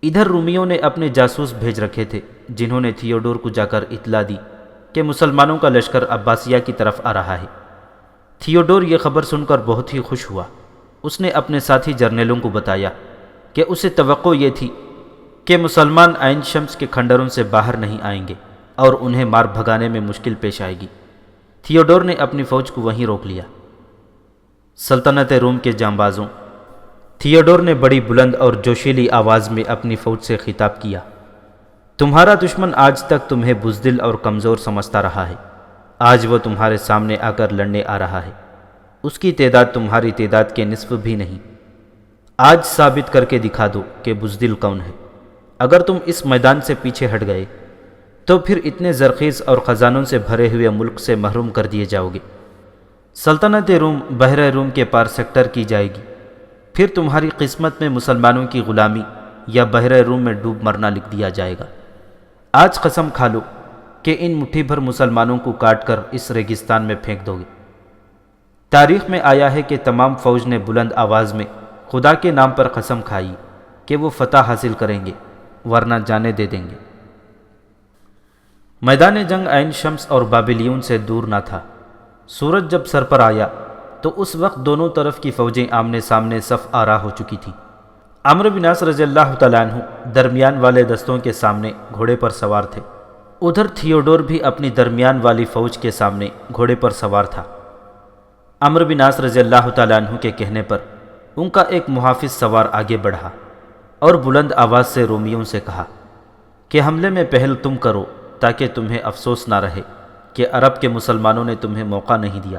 ادھر رومیوں نے اپنے جاسوس بھیج رکھے تھے جنہوں نے تھیوڈور کو جا کر اطلاع دی کہ مسلمانوں کا لشکر عباسیہ کی طرف آ رہا ہے۔ تھیوڈور یہ خبر سن کر بہت ہی خوش ہوا۔ اس نے اپنے ساتھی جرنیلوں کو بتایا کہ اسے توقع یہ تھی کہ مسلمان عین شمس کے کھنڈروں سے باہر نہیں آئیں گے اور انہیں مار بھگانے میں مشکل پیش آئے گی۔ تھیوڈور نے اپنی فوج کو وہیں روک لیا۔ سلطنت روم کے جانبازوں، تھیوڈور نے بڑی بلند اور جوشیلی آواز میں اپنی فوج سے خطاب کیا، تمہارا دشمن آج تک تمہیں بزدل اور کمزور سمجھتا رہا ہے، آج وہ تمہارے سامنے آ کر لڑنے آ رہا ہے، اس کی تعداد تمہاری تعداد کے نصف بھی نہیں، آج ثابت کر کے دکھا دو کہ بزدل کون ہے، اگر تم اس میدان سے پیچھے ہٹ گئے تو پھر اتنے زرخیز اور خزانوں سے بھرے ہوئے ملک سے محروم کر دیے جاؤ گے، سلطنت روم بحر روم کے پار سیکٹر کی جائے گی، پھر تمہاری قسمت میں مسلمانوں کی غلامی یا بحر روم میں ڈوب مرنا لکھ دیا جائے گا، آج قسم کھا لو کہ ان مٹھی بھر مسلمانوں کو کاٹ کر اس ریگستان میں پھینک دو گے۔ تاریخ میں آیا ہے کہ تمام فوج نے بلند آواز میں خدا کے نام پر قسم کھائی کہ وہ فتح حاصل کریں گے ورنہ جانے دے دیں گے۔ میدان جنگ عین شمس اور بابلیون سے دور نہ تھا، سورج جب سر پر آیا تو اس وقت دونوں طرف کی فوجیں آمنے سامنے صف آرا ہو چکی تھیں۔ عمرو بن عاص رضی اللہ تعالیٰ عنہ درمیان والے دستوں کے سامنے گھوڑے پر سوار تھے، ادھر تھیوڈور بھی اپنی درمیان والی فوج کے سامنے گھوڑے پر سوار تھا۔ عمرو بن عاص رضی اللہ تعالیٰ عنہ کے کہنے پر ان کا ایک محافظ سوار آگے بڑھا اور بلند آواز سے رومیوں سے کہا کہ حملے میں پہل تم کرو تاکہ تمہیں افسوس نہ رہے کہ عرب کے مسلمانوں نے تمہیں موقع نہیں دیا۔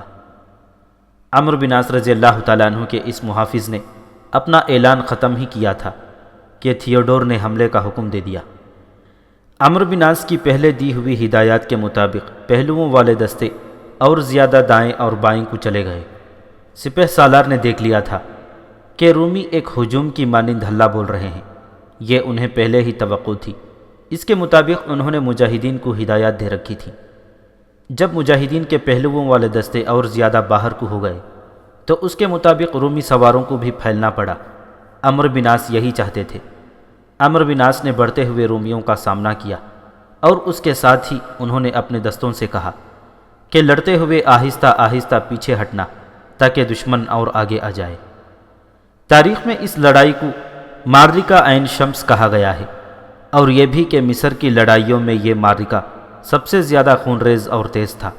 عمرو بن عاص رضی اللہ تعالیٰ عنہ کے اس محافظ نے اپنا اعلان ختم ہی کیا تھا کہ تھیوڈور نے حملے کا حکم دے دیا۔ عمرو بن عاص کی پہلے دی ہوئی ہدایات کے مطابق پہلوؤں والے دستے اور زیادہ دائیں اور بائیں کو چلے گئے۔ سپہ سالار نے دیکھ لیا تھا کہ رومی ایک ہجوم کی مانند ہلہ بول رہے ہیں، یہ انہیں پہلے ہی توقع تھی، اس کے مطابق انہوں نے مجاہدین کو ہدایات دے رکھی تھی۔ جب مجاہدین کے پہلوؤں والے دستے اور زیادہ باہر کو ہو گئے تو اس کے مطابق رومی سواروں کو بھی پھیلنا پڑا۔ عمرو بن عاص یہی چاہتے تھے۔ عمرو بن عاص نے بڑھتے ہوئے رومیوں کا سامنا کیا اور اس کے ساتھ ہی انہوں نے اپنے دستوں سے کہا کہ لڑتے ہوئے آہستہ آہستہ پیچھے ہٹنا تاکہ دشمن اور آگے آ جائے۔ تاریخ میں اس لڑائی کو معرکہ عین شمس کہا گیا ہے، اور یہ بھی کہ مصر کی لڑائیوں میں یہ معرکہ سب سے زیادہ خون ریز اور تیز تھا،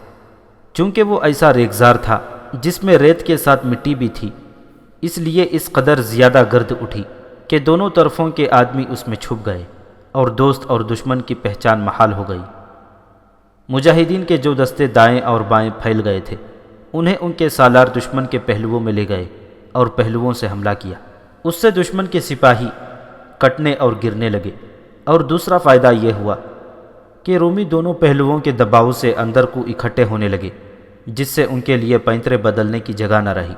چونکہ وہ ایسا ریگزار تھا جس میں ریت کے ساتھ مٹی بھی تھی، اس لیے اس قدر زیادہ گرد اٹھی کہ دونوں طرفوں کے آدمی اس میں چھپ گئے اور دوست اور دشمن کی پہچان محال ہو گئی۔ مجاہدین کے جو دستے دائیں اور بائیں پھیل گئے تھے انہیں ان کے سالار دشمن کے پہلوؤں میں لے گئے اور پہلوؤں سے حملہ کیا، اس سے دشمن کے سپاہی کٹنے اور گرنے لگے، اور دوسرا فائدہ یہ ہوا کہ رومی دونوں پہلوؤں کے دباؤ سے اندر کو اکٹھے ہونے لگے، جس سے ان کے لیے پینترے بدلنے کی جگہ نہ رہی۔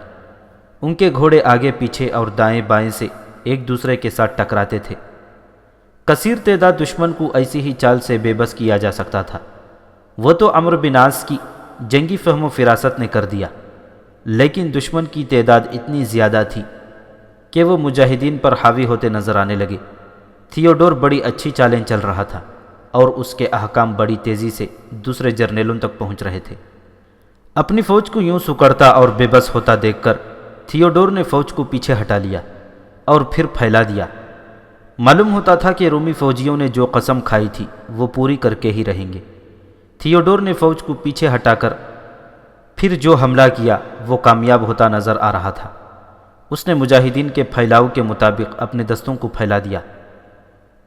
ان کے گھوڑے آگے پیچھے اور دائیں بائیں سے ایک دوسرے کے ساتھ ٹکراتے تھے۔ کثیر تعداد دشمن کو ایسی ہی چال سے بے بس کیا جا سکتا تھا، وہ تو عمرو بن عاص کی جنگی فہم و فراست نے کر دیا، لیکن دشمن کی تعداد اتنی زیادہ تھی کہ وہ مجاہدین پر حاوی ہوتے نظر آنے لگے۔ تھیوڈور بڑی اچھی چالیں چل رہا تھا اور اس کے احکام بڑی تیزی سے دوسرے جرنیلوں تک پہنچ رہے تھے۔ اپنی فوج کو یوں سکڑتا اور بے بس ہوتا دیکھ کر تھیوڈور نے فوج کو پیچھے ہٹا لیا اور پھر پھیلا دیا۔ معلوم ہوتا تھا کہ رومی فوجیوں نے جو قسم کھائی تھی وہ پوری کر کے ہی رہیں گے۔ تھیوڈور نے فوج کو پیچھے ہٹا کر پھر جو حملہ کیا وہ کامیاب ہوتا نظر آ رہا تھا۔ اس نے مجاہدین کے پھیلاؤ کے مطابق اپنے دستوں کو پھیلا دیا۔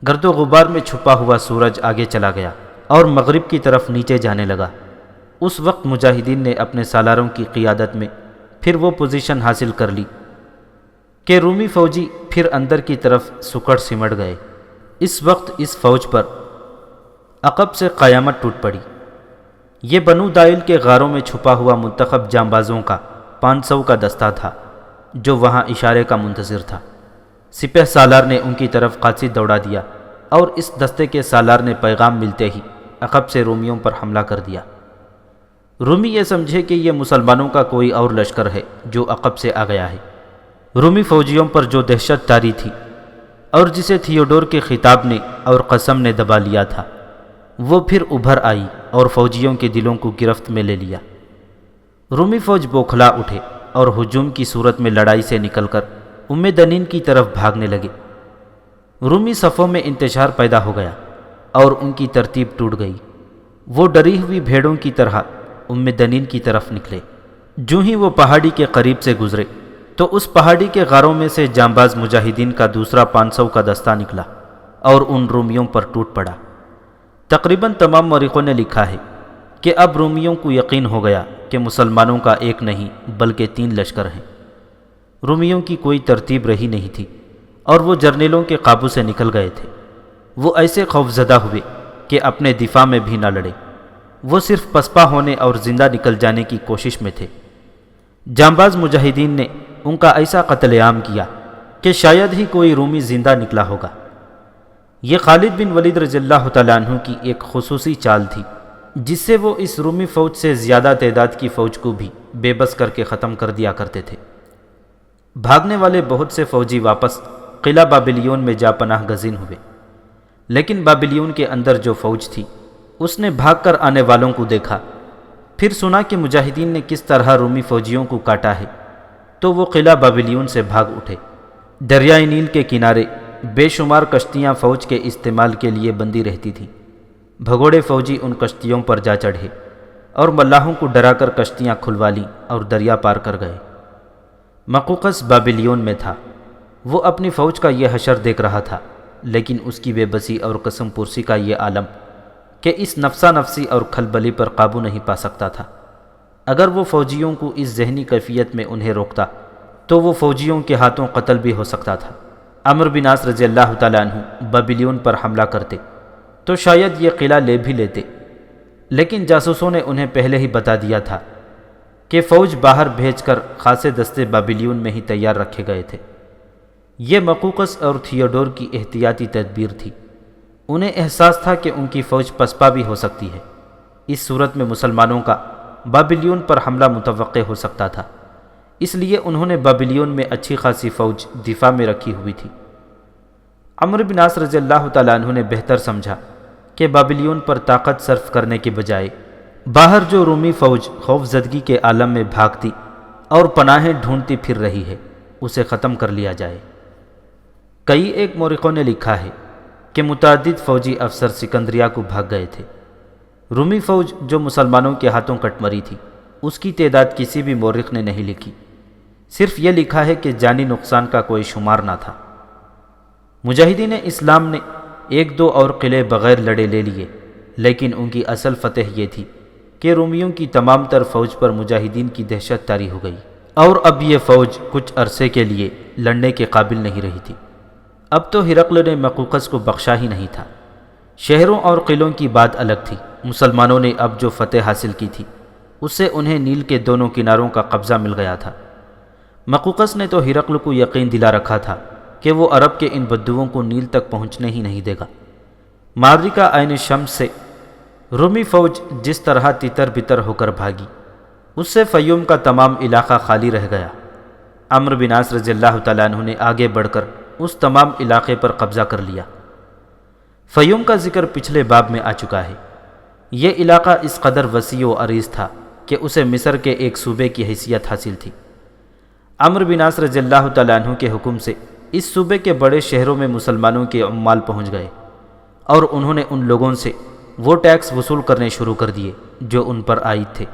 گرد و غبار میں چھپا ہوا سورج آگے چلا گیا اور مغرب کی طرف نیچے جانے لگا۔ اس وقت مجاہدین نے اپنے سالاروں کی قیادت میں پھر وہ پوزیشن حاصل کر لی کہ رومی فوجی پھر اندر کی طرف سکڑ سمٹ گئے۔ اس وقت اس فوج پر عقب سے قیامت ٹوٹ پڑی۔ یہ بنو دائل کے غاروں میں چھپا ہوا منتخب جانبازوں کا 500 کا دستہ تھا جو وہاں اشارے کا منتظر تھا۔ سپہ سالار نے ان کی طرف قاصد دوڑا دیا اور اس دستے کے سالار نے پیغام ملتے ہی عقب سے رومیوں پر حملہ کر دیا۔ رومی یہ سمجھے کہ یہ مسلمانوں کا کوئی اور لشکر ہے جو عقب سے آ گیا ہے۔ رومی فوجیوں پر جو دہشت طاری تھی اور جسے تھیوڈور کے خطاب نے اور قسم نے دبا لیا تھا وہ پھر ابھر آئی اور فوجیوں کے دلوں کو گرفت میں لے لیا۔ رومی فوج بوکھلا اٹھے اور ہجوم کی صورت میں لڑائی سے نکل کر دنین کی طرف بھاگنے لگے۔ رومی صفوں میں انتشار پیدا ہو گیا اور ان کی ترتیب ٹوٹ گئی۔ وہ ڈری ہوئی بھیڑوں کی طرح دنین کی طرف نکلے۔ جو ہی وہ پہاڑی کے قریب سے گزرے تو اس پہاڑی کے غاروں میں سے جانباز مجاہدین کا دوسرا 500 کا دستہ نکلا اور ان رومیوں پر ٹوٹ پڑا۔ تقریباً تمام مورخوں نے لکھا ہے کہ اب رومیوں کو یقین ہو گیا کہ مسلمانوں کا ایک نہیں بلکہ 3 لشکر ہیں۔ رومیوں کی کوئی ترتیب رہی نہیں تھی اور وہ جرنیلوں کے قابو سے نکل گئے تھے۔ وہ ایسے خوفزدہ ہوئے کہ اپنے دفاع میں بھی نہ لڑے، وہ صرف پسپا ہونے اور زندہ نکل جانے کی کوشش میں تھے۔ جانباز مجاہدین نے ان کا ایسا قتل عام کیا کہ شاید ہی کوئی رومی زندہ نکلا ہوگا۔ یہ خالد بن ولید رضی اللہ تعالیٰ عنہ کی ایک خصوصی چال تھی جس سے وہ اس رومی فوج سے زیادہ تعداد کی فوج کو بھی بے بس کر کے ختم کر دیا کرتے تھے۔ بھاگنے والے بہت سے فوجی واپس قلعہ بابلیون میں جا پناہ گزین ہوئے، لیکن بابلیون کے اندر جو فوج تھی اس نے بھاگ کر آنے والوں کو دیکھا، پھر سنا کہ مجاہدین نے کس طرح رومی فوجیوں کو کاٹا ہے، تو وہ قلعہ بابلیون سے بھاگ اٹھے۔ دریائے نیل کے کنارے بے شمار کشتیاں فوج کے استعمال کے لیے بندی رہتی تھیں۔ بھگوڑے فوجی ان کشتیوں پر جا چڑھے اور ملاحوں کو ڈرا کر کشتیاں کھلوا لیں اور دریا پار کر گئے۔ مقوقس بابلیون میں تھا، وہ اپنی فوج کا یہ حشر دیکھ رہا تھا، لیکن اس کی بے بسی اور قسم پرسی کا یہ عالم کہ اس نفسا نفسی اور کھلبلی پر قابو نہیں پا سکتا تھا۔ اگر وہ فوجیوں کو اس ذہنی کیفیت میں انہیں روکتا تو وہ فوجیوں کے ہاتھوں قتل بھی ہو سکتا تھا۔ عمرو بن عاص رضی اللہ تعالیٰ عنہ بابلیون پر حملہ کرتے تو شاید یہ قلعہ لے بھی لیتے، لیکن جاسوسوں نے انہیں پہلے ہی بتا دیا تھا کہ فوج باہر بھیج کر خاصے دستے بابلیون میں ہی تیار رکھے گئے تھے۔ یہ مقوقس اور تھیوڈور کی احتیاطی تدبیر تھی۔ انہیں احساس تھا کہ ان کی فوج پسپا بھی ہو سکتی ہے، اس صورت میں مسلمانوں کا بابلیون پر حملہ متوقع ہو سکتا تھا، اس لیے انہوں نے بابلیون میں اچھی خاصی فوج دفاع میں رکھی ہوئی تھی۔ عمرو بن عاص رضی اللہ تعالیٰ عنہ نے بہتر سمجھا کہ بابلیون پر طاقت صرف کرنے کے بجائے باہر جو رومی فوج خوف زدگی کے عالم میں بھاگتی اور پناہیں ڈھونڈتی پھر رہی ہے اسے ختم کر لیا جائے۔ کئی ایک مورخوں نے لکھا ہے کہ متعدد فوجی افسر سکندریہ کو بھاگ گئے تھے۔ رومی فوج جو مسلمانوں کے ہاتھوں کٹ مری تھی اس کی تعداد کسی بھی مورخ نے نہیں لکھی، صرف یہ لکھا ہے کہ جانی نقصان کا کوئی شمار نہ تھا۔ مجاہدین اسلام نے 1-2 اور قلعے بغیر لڑے لے لیے، لیکن ان کی اصل فتح یہ تھی کہ رومیوں کی تمام تر فوج پر مجاہدین کی دہشت طاری ہو گئی اور اب یہ فوج کچھ عرصے کے لیے لڑنے کے قابل نہیں رہی تھی۔ اب تو ہرقل نے مقوقس کو بخشا ہی نہیں تھا۔ شہروں اور قلعوں کی بات الگ تھی، مسلمانوں نے اب جو فتح حاصل کی تھی اس سے انہیں نیل کے دونوں کناروں کا قبضہ مل گیا تھا۔ مقوقس نے تو ہرقل کو یقین دلا رکھا تھا کہ وہ عرب کے ان بدوؤں کو نیل تک پہنچنے ہی نہیں دے گا۔ معرکہ عین شمس سے رومی فوج جس طرح تتر بتر ہو کر بھاگی اس سے فیوم کا تمام علاقہ خالی رہ گیا۔ عمرو بن عاص رضی اللہ تعالیٰ عنہ نے آگے بڑھ کر اس تمام علاقے پر قبضہ کر لیا۔ فیوم کا ذکر پچھلے باب میں آ چکا ہے۔ یہ علاقہ اس قدر وسیع و عریض تھا کہ اسے مصر کے ایک صوبے کی حیثیت حاصل تھی۔ عمرو بن عاص رضی اللہ تعالیٰ عنہ کے حکم سے اس صوبے کے بڑے شہروں میں مسلمانوں کے عمال پہنچ گئے اور انہوں نے ان لوگوں سے وہ ٹیکس وصول کرنے شروع کر دیے جو ان پر عائد تھے۔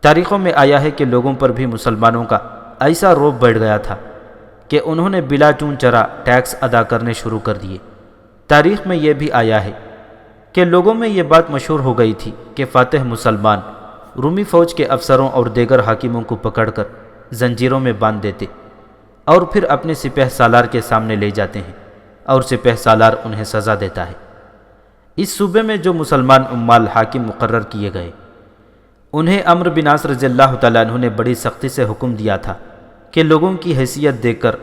تاریخوں میں آیا ہے کہ لوگوں پر بھی مسلمانوں کا ایسا روب بڑھ گیا تھا کہ انہوں نے بلا چون چرا ٹیکس ادا کرنے شروع کر دیے۔ تاریخ میں یہ بھی آیا ہے کہ لوگوں میں یہ بات مشہور ہو گئی تھی کہ فاتح مسلمان رومی فوج کے افسروں اور دیگر حاکموں کو پکڑ کر زنجیروں میں باندھ دیتے اور پھر اپنے سپہ سالار کے سامنے لے جاتے ہیں اور سپہ سالار انہیں سزا دیتا ہے۔ اس صوبے میں جو مسلمان عمال حاکم مقرر کیے گئے انہیں عمرو بن عاص رضی اللہ تعالیٰ عنہ نے بڑی سختی سے حکم دیا تھا کہ لوگوں کی حیثیت دیکھ کر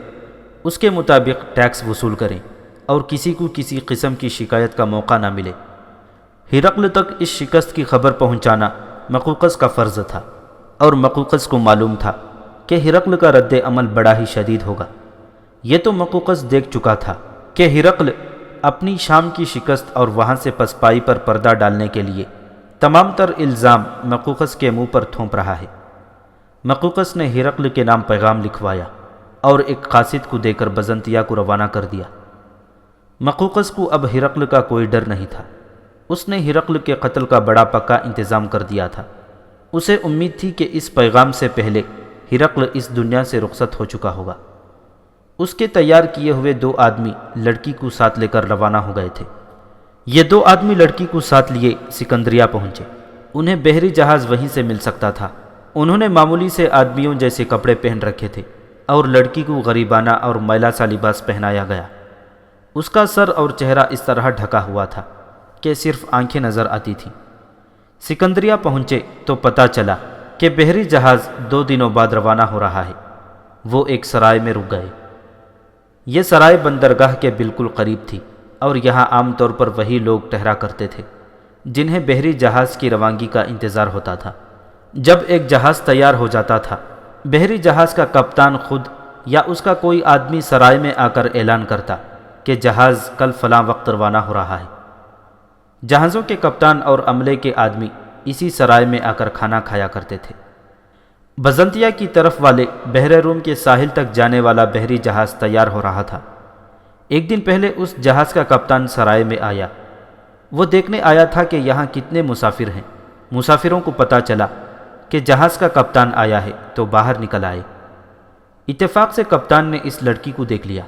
اس کے مطابق ٹیکس وصول کریں اور کسی کو کسی قسم کی شکایت کا موقع نہ ملے۔ ہرقل تک اس شکست کی خبر پہنچانا مقوقس کا فرض تھا اور مقوقس کو معلوم تھا کہ ہرقل کا رد عمل بڑا ہی شدید ہوگا۔ یہ تو مقوقس دیکھ چکا تھا کہ ہرقل اپنی شام کی شکست اور وہاں سے پسپائی پر پردہ ڈالنے کے لیے تمام تر الزام مقوقس کے منہ پر تھوپ رہا ہے۔ مقوقس نے ہرقل کے نام پیغام لکھوایا اور ایک قاصد کو دے کر بزنطیہ کو روانہ کر دیا۔ مقوقس کو اب ہرقل کا کوئی ڈر نہیں تھا۔ اس نے ہرقل کے قتل کا بڑا پکا انتظام کر دیا تھا۔ اسے امید تھی کہ اس پیغام سے پہلے ہرقل اس دنیا سے رخصت ہو چکا ہوگا۔ اس کے تیار کیے ہوئے 2 آدمی لڑکی کو ساتھ لے کر روانہ ہو گئے تھے۔ یہ 2 آدمی لڑکی کو ساتھ لیے سکندریہ پہنچے۔ انہیں بحری جہاز وہیں سے مل سکتا تھا۔ انہوں نے معمولی سے آدمیوں جیسے کپڑے پہن رکھے تھے اور لڑکی کو غریبانہ اور میلا سا لباس پہنایا گیا۔ اس کا سر اور چہرہ اس طرح ڈھکا ہوا تھا کہ صرف آنکھیں نظر آتی تھیں۔ سکندریہ پہنچے تو پتہ چلا کہ بحری جہاز 2 دنوں بعد روانہ ہو رہا ہے۔ وہ ایک سرائے میں رک گئے۔ یہ سرائے بندرگاہ کے بالکل قریب تھی اور یہاں عام طور پر وہی لوگ ٹھہرا کرتے تھے جنہیں بحری جہاز کی روانگی کا انتظار ہوتا تھا۔ جب ایک جہاز تیار ہو جاتا تھا، بحری جہاز کا کپتان خود یا اس کا کوئی آدمی سرائے میں آ کر اعلان کرتا کہ جہاز کل فلاں وقت روانہ ہو رہا ہے۔ جہازوں کے کپتان اور عملے کے آدمی اسی سرائے میں آ کر کھانا کھایا کرتے تھے۔ بزنطیہ کی طرف والے بحر روم کے ساحل تک جانے والا بحری جہاز تیار ہو رہا تھا۔ ایک دن پہلے اس جہاز کا کپتان سرائے میں آیا۔ وہ دیکھنے آیا تھا کہ یہاں کتنے مسافر ہیں۔ مسافروں کو پتہ چلا کہ جہاز کا کپتان آیا ہے تو باہر نکل آئے۔ اتفاق سے کپتان نے اس لڑکی کو دیکھ لیا۔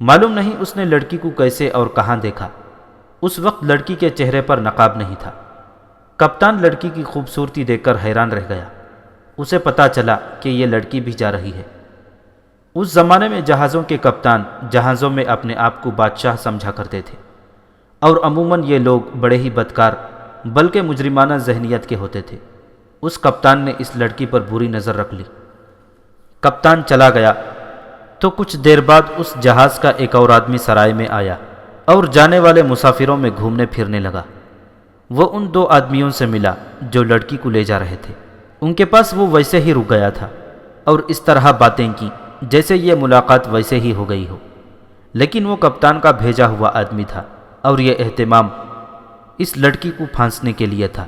معلوم نہیں اس نے لڑکی کو کیسے اور کہاں دیکھا۔ اس وقت لڑکی کے چہرے پر نقاب نہیں تھا۔ کپتان لڑکی کی خوبصورتی دیکھ کر حیران رہ گیا۔ اسے پتہ چلا کہ یہ لڑکی بھی جا رہی ہے۔ اس زمانے میں جہازوں کے کپتان جہازوں میں اپنے آپ کو بادشاہ سمجھا کرتے تھے اور عموماً یہ لوگ بڑے ہی بدکار بلکہ مجرمانہ ذہنیت کے ہوتے تھے۔ اس کپتان نے اس لڑکی پر بری نظر رکھ لی۔ کپتان چلا گیا تو کچھ دیر بعد اس جہاز کا ایک اور آدمی سرائے میں آیا اور جانے والے مسافروں میں گھومنے پھرنے لگا۔ وہ ان 2 آدمیوں سے ملا جو لڑکی کو لے جا رہے تھے۔ ان کے پاس وہ ویسے ہی رک گیا تھا اور اس طرح باتیں کی جیسے یہ ملاقات ویسے ہی ہو گئی ہو، لیکن وہ کپتان کا بھیجا ہوا آدمی تھا اور یہ اہتمام اس لڑکی کو پھانسنے کے لیے تھا۔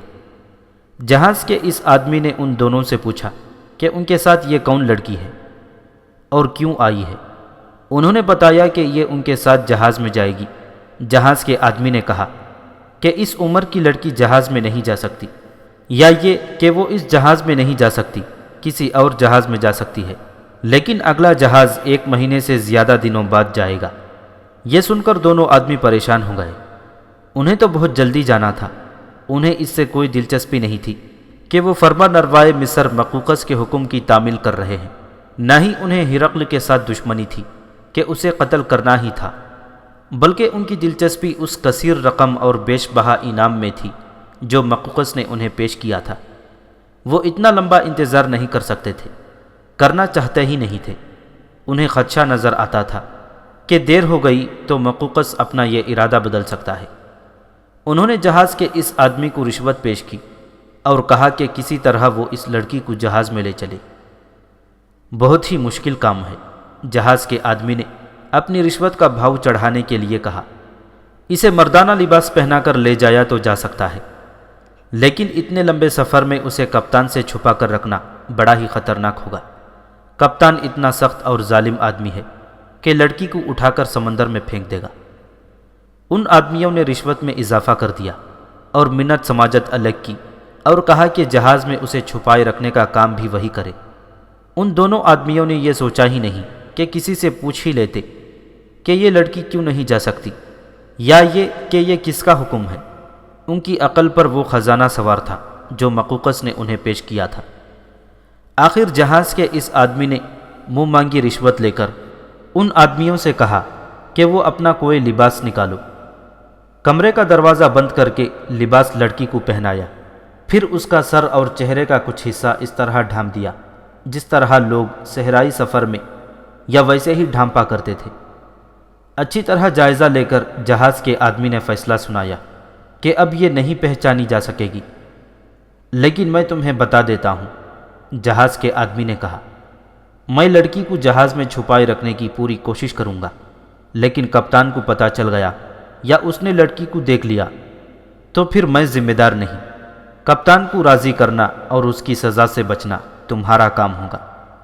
جہاز کے اس آدمی نے ان دونوں سے پوچھا کہ ان کے ساتھ یہ کون لڑکی ہے اور کیوں آئی ہے۔ انہوں نے بتایا کہ یہ ان کے ساتھ جہاز میں جائے گی۔ جہاز کے آدمی نے کہا کہ اس عمر کی لڑکی جہاز میں نہیں جا سکتی، یا یہ کہ وہ اس جہاز میں نہیں جا سکتی، کسی اور جہاز میں جا سکتی ہے، لیکن اگلا جہاز 1 مہینے سے زیادہ دنوں بعد جائے گا۔ یہ سن کر دونوں آدمی پریشان ہو گئے۔ انہیں تو بہت جلدی جانا تھا۔ انہیں اس سے کوئی دلچسپی نہیں تھی کہ وہ فرما نروائے مصر مقوقس کے حکم کی تعمیل کر رہے ہیں، نہ ہی انہیں ہرقل کے ساتھ دشمنی تھی کہ اسے قتل کرنا ہی تھا، بلکہ ان کی دلچسپی اس کثیر رقم اور بیش بہا انعام میں تھی جو مقوقس نے انہیں پیش کیا تھا۔ وہ اتنا لمبا انتظار نہیں کر سکتے تھے، کرنا چاہتے ہی نہیں تھے۔ انہیں خدشہ نظر آتا تھا کہ دیر ہو گئی تو مقوقس اپنا یہ ارادہ بدل سکتا ہے۔ انہوں نے جہاز کے اس آدمی کو رشوت پیش کی اور کہا کہ کسی طرح وہ اس لڑکی کو جہاز میں لے چلے۔ بہت ہی مشکل کام ہے، جہاز کے آدمی نے اپنی رشوت کا بھاؤ چڑھانے کے لیے کہا۔ اسے مردانہ لباس پہنا کر لے جایا تو جا سکتا ہے، لیکن اتنے لمبے سفر میں اسے کپتان سے چھپا کر رکھنا بڑا ہی خطرناک ہوگا۔ کپتان اتنا سخت اور ظالم آدمی ہے کہ لڑکی کو اٹھا کر سمندر میں پھینک دے گا۔ ان آدمیوں نے رشوت میں اضافہ کر دیا اور منت سماجت الگ کی اور کہا کہ جہاز میں اسے چھپائے رکھنے کا کام بھی وہی کرے۔ ان دونوں آدمیوں نے یہ سوچا ہی نہیں کہ کسی سے پوچھ ہی لیتے کہ یہ لڑکی کیوں نہیں جا سکتی، یا یہ کہ یہ کس کا حکم ہے۔ ان کی عقل پر وہ خزانہ سوار تھا جو مقوقس نے انہیں پیش کیا تھا۔ آخر جہاز کے اس آدمی نے منہ مانگی رشوت لے کر ان آدمیوں سے کہا کہ وہ اپنا کوئی لباس نکالو۔ کمرے کا دروازہ بند کر کے لباس لڑکی کو پہنایا، پھر اس کا سر اور چہرے کا کچھ حصہ اس طرح ڈھانپ دیا جس طرح لوگ صحرائی سفر میں یا ویسے ہی ڈھانپا کرتے تھے۔ اچھی طرح جائزہ لے کر جہاز کے آدمی نے فیصلہ سنایا کہ اب یہ نہیں پہچانی جا سکے گی، لیکن میں تمہیں بتا دیتا ہوں۔ جہاز کے آدمی نے کہا، میں لڑکی کو جہاز میں چھپائے رکھنے کی پوری کوشش کروں گا، لیکن کپتان کو پتہ چل گیا یا اس نے لڑکی کو دیکھ لیا تو پھر میں ذمہ دار نہیں۔ کپتان کو راضی کرنا اور اس کی سزا سے بچنا تمہارا کام ہوگا۔